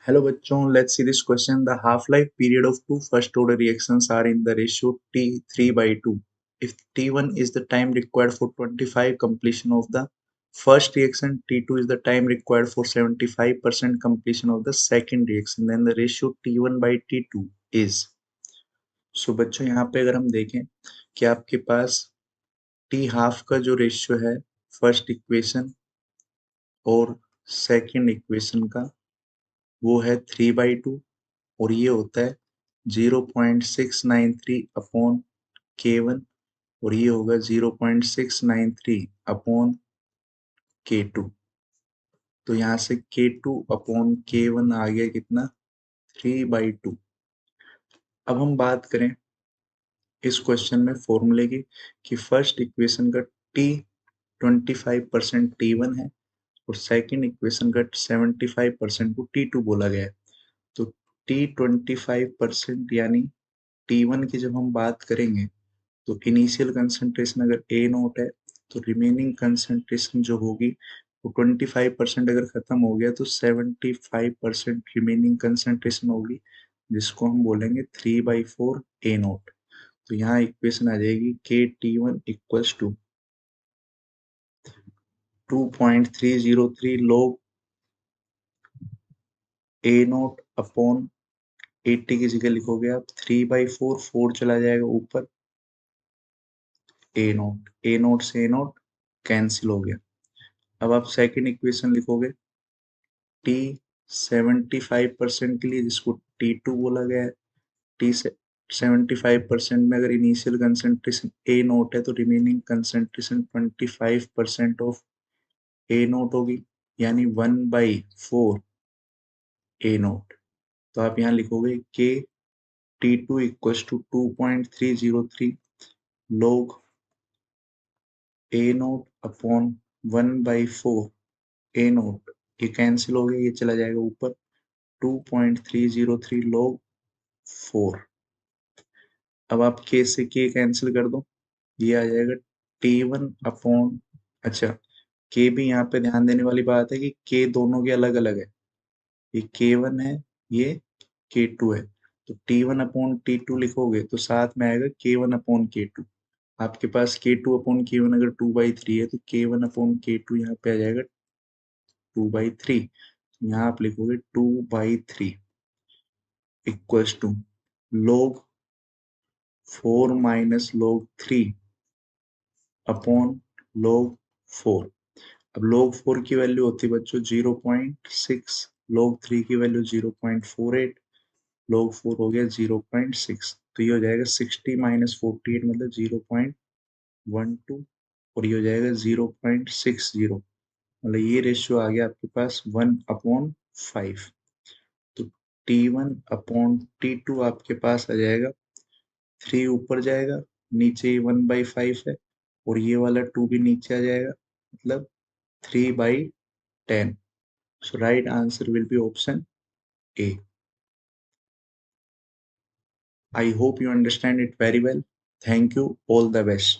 Hello बच्चों, let's see this question. The half-life period of two first-order reactions are in the ratio T 3/2. If T1 is the time required for 25 completion of the first reaction, T2 is the time required for 75% completion of the second reaction, then the ratio T1/T2 is. So बच्चों यहाँ पे अगर हम देखें कि आपके पास T half का जो रेशियो है फर्स्ट इक्वेशन और सेकंड इक्वेशन का वो है 3/2 और ये होता है 0.693 अपॉन K1 और ये होगा 0.693 अपॉन K2। तो यहाँ से K2 अपॉन K1 आ गया कितना 3/2। अब हम बात करें इस क्वेश्चन में फॉर्मूले की कि फर्स्ट इक्वेशन का T 25% T1 है और सेकंड इक्वेशन का 75% को T2 बोला गया है। तो T 25% यानी T1 की जब हम बात करेंगे तो इनिशियल कंसंट्रेशन अगर A नोट है तो रिमेनिंग कंसंट्रेशन जो होगी वो 25% अगर खत्म हो गया तो 75% रिमेनिंग कंसंट्रेशन होगी जिसको हम बोलेंगे 3/4 A नोट। तो यहाँ इक्वेशन आ जाएगी KT1 equals to 2.303 log A naught upon 80 की जगह लिखोगे आप 3/4, 4 चला जाएगा ऊपर ए नोट से ए नोट कैंसिल हो गया। अब आप सेकंड इक्वेशन लिखोगे T 75% के लिए जिसको T2 बोला गया है। T से 75% में अगर इनिशियल कंसंट्रेशन ए नोट है तो remaining concentration 25% of A note होगी यानी 1/4 ए नोट। तो आप यहाँ लिखोगे K T2 equals to 2.303 log A naught upon 1/4 A naught. ये कैंसिल हो गया, ये चला जाएगा ऊपर 2.303 log 4। अब आप के से के कैंसिल कर दो, ये आ जाएगा T1 अपॉन, अच्छा के भी यहाँ पे ध्यान देने वाली बात है कि के दोनों के अलग अलग है, ये K1 है, ये K2 है। तो T1 अपॉन T2 लिखोगे तो साथ में आएगा K1 अपॉन K2। आपके पास K2 अपॉन K1 अगर 2/3 है तो K1 अपॉन K2 यहाँ पे आ जाएगा 2/3। यहाँ आप लिखोगे 2/3 equals to log 4 minus log 3 upon log 4। अब log 4 की वैल्यू होती है बच्चों 0.6, log 3 की वैल्यू 0.48, log 4 हो गया 0.6। तो ये हो जाएगा 60 माइनस 48 मतलब 0.12 और ये हो जाएगा 0.60 मतलब ये रेशियो आ गया आपके पास 1/5। तो T1 अपॉन T2 आपके पास आ जाएगा 3 ऊपर जाएगा, नीचे 1/5 है और ये वाला 2 भी नीचे आ जाएगा मतलब 3/10। So right answer will be option A. I hope you understand it very well. Thank you. All the best.